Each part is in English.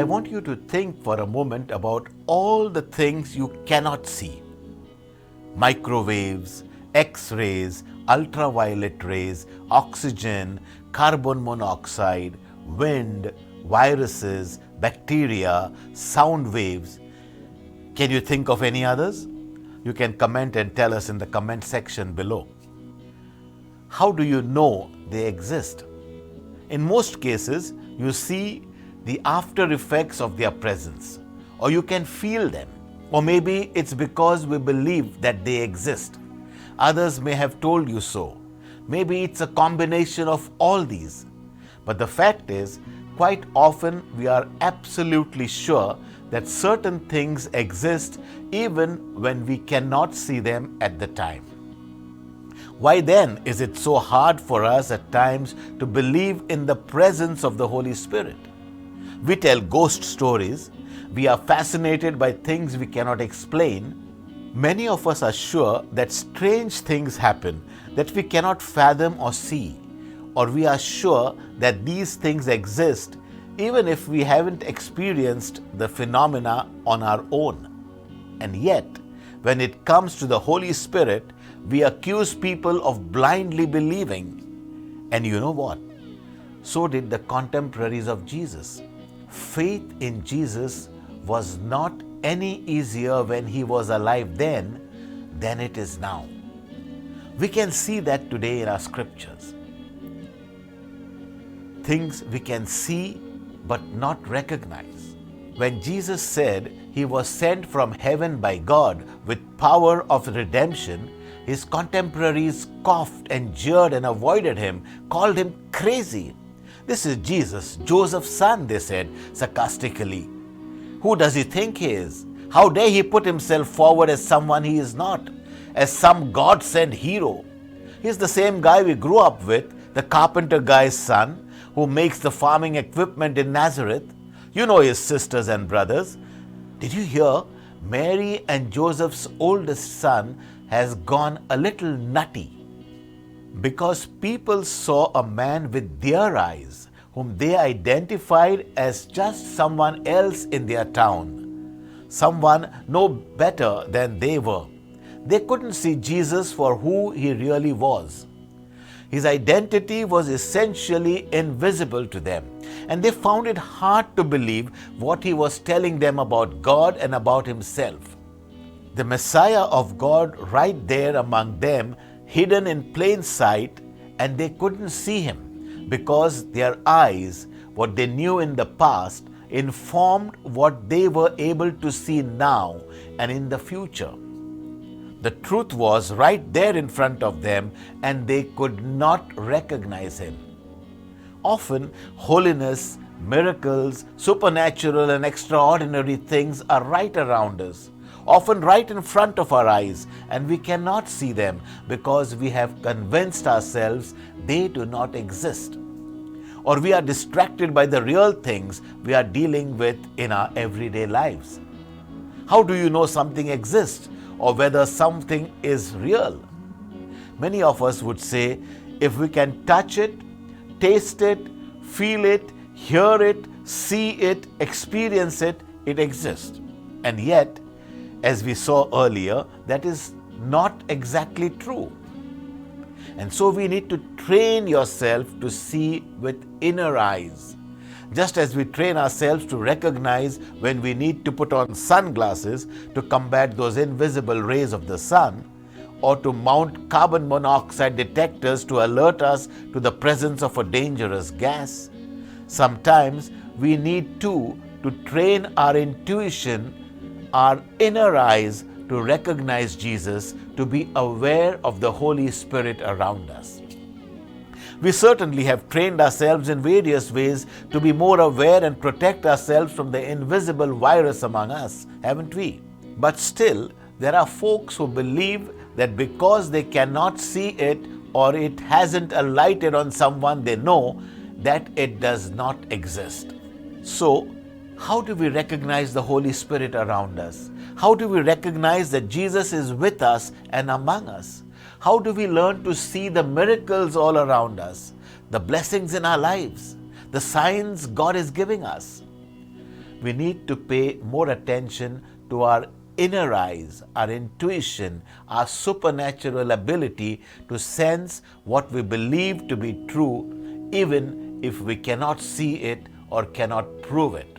I want you to think for a moment about all the things you cannot see. Microwaves, X-rays, ultraviolet rays, oxygen, carbon monoxide, wind, viruses, bacteria, sound waves. Can you think of any others? You can comment and tell us in the comment section below. How do you know they exist? In most cases, you see the after effects of their presence, or you can feel them, or maybe it's because we believe that they exist. Others may have told you so. Maybe it's a combination of all these. But the fact is, quite often we are absolutely sure that certain things exist even when we cannot see them at the time. Why then is it so hard for us at times to believe in the presence of the Holy Spirit? We tell ghost stories. We are fascinated by things we cannot explain. Many of us are sure that strange things happen that we cannot fathom or see, or we are sure that these things exist even if we haven't experienced the phenomena on our own. And yet, when it comes to the Holy Spirit, we accuse people of blindly believing. And you know what? So did the contemporaries of Jesus. Faith in Jesus was not any easier when he was alive then than it is now. We can see that today in our scriptures. Things we can see but not recognize. When Jesus said he was sent from heaven by God with power of redemption, his contemporaries scoffed and jeered and avoided him, called him crazy. This is Jesus, Joseph's son, they said sarcastically. Who does he think he is? How dare he put himself forward as someone he is not, as some God-sent hero? He's the same guy we grew up with, the carpenter guy's son, who makes the farming equipment in Nazareth. You know his sisters and brothers. Did you hear? Mary and Joseph's oldest son has gone a little nutty because people saw a man with their eyes whom they identified as just someone else in their town, someone no better than they were. They couldn't see Jesus for who he really was. His identity was essentially invisible to them, and they found it hard to believe what he was telling them about God and about himself. The Messiah of God right there among them, hidden in plain sight, and they couldn't see him because their eyes, what they knew in the past, informed what they were able to see now and in the future. The truth was right there in front of them, and they could not recognize him. Often, holiness, miracles, supernatural and extraordinary things are right around us, often right in front of our eyes, and we cannot see them because we have convinced ourselves they do not exist. Or we are distracted by the real things we are dealing with in our everyday lives. How do you know something exists or whether something is real? Many of us would say, if we can touch it, taste it, feel it, hear it, see it, experience it, it exists. And yet, as we saw earlier, that is not exactly true. And so we need to train yourself to see with inner eyes. Just as we train ourselves to recognize when we need to put on sunglasses to combat those invisible rays of the sun, or to mount carbon monoxide detectors to alert us to the presence of a dangerous gas, sometimes we need to train our intuition, our inner eyes, to recognize Jesus, to be aware of the Holy Spirit around us. We certainly have trained ourselves in various ways to be more aware and protect ourselves from the invisible virus among us, haven't we? But still, there are folks who believe that because they cannot see it or it hasn't alighted on someone they know, that it does not exist. So, how do we recognize the Holy Spirit around us? How do we recognize that Jesus is with us and among us? How do we learn to see the miracles all around us, the blessings in our lives, the signs God is giving us? we need to pay more attention to our inner eyes, our intuition, our supernatural ability to sense what we believe to be true, even if we cannot see it or cannot prove it.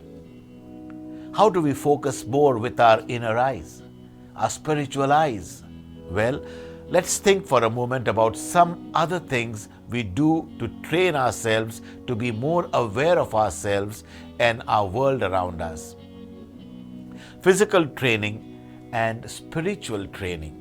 How do we focus more with our inner eyes, our spiritual eyes? Well, let's think for a moment about some other things we do to train ourselves to be more aware of ourselves and our world around us. Physical training and spiritual training.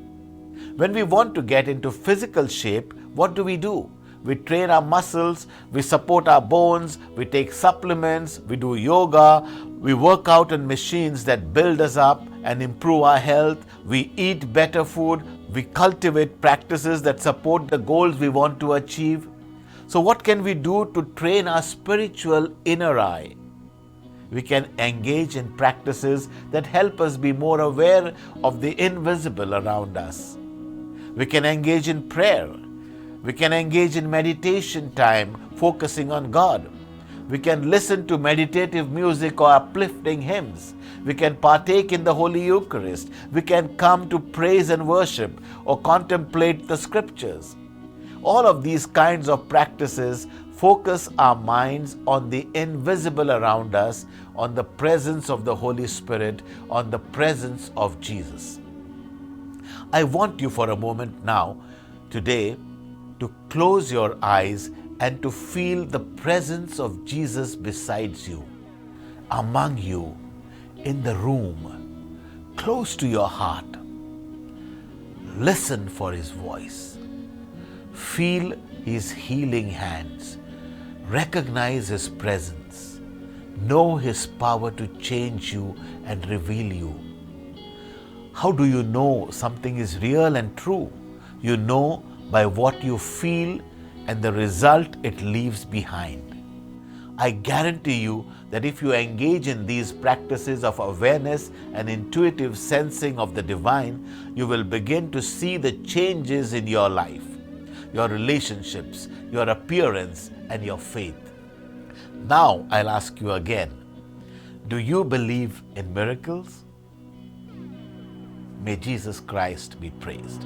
When we want to get into physical shape, what do? We train our muscles, we support our bones, we take supplements, we do yoga, we work out on machines that build us up and improve our health, we eat better food, we cultivate practices that support the goals we want to achieve. So what can we do to train our spiritual inner eye? We can engage in practices that help us be more aware of the invisible around us. We can engage in prayer. We can engage in meditation time, focusing on God. We can listen to meditative music or uplifting hymns. We can partake in the Holy Eucharist. We can come to praise and worship or contemplate the scriptures. All of these kinds of practices focus our minds on the invisible around us, on the presence of the Holy Spirit, on the presence of Jesus. I want you for a moment now, today, to close your eyes and to feel the presence of Jesus beside you, among you, in the room, close to your heart. Listen for his voice. Feel his healing hands. Recognize his presence. Know his power to change you and reveal you. How do you know something is real and true? You know by what you feel and the result it leaves behind. I guarantee you that if you engage in these practices of awareness and intuitive sensing of the divine, you will begin to see the changes in your life, your relationships, your appearance, and your faith. Now I'll ask you again, do you believe in miracles? May Jesus Christ be praised.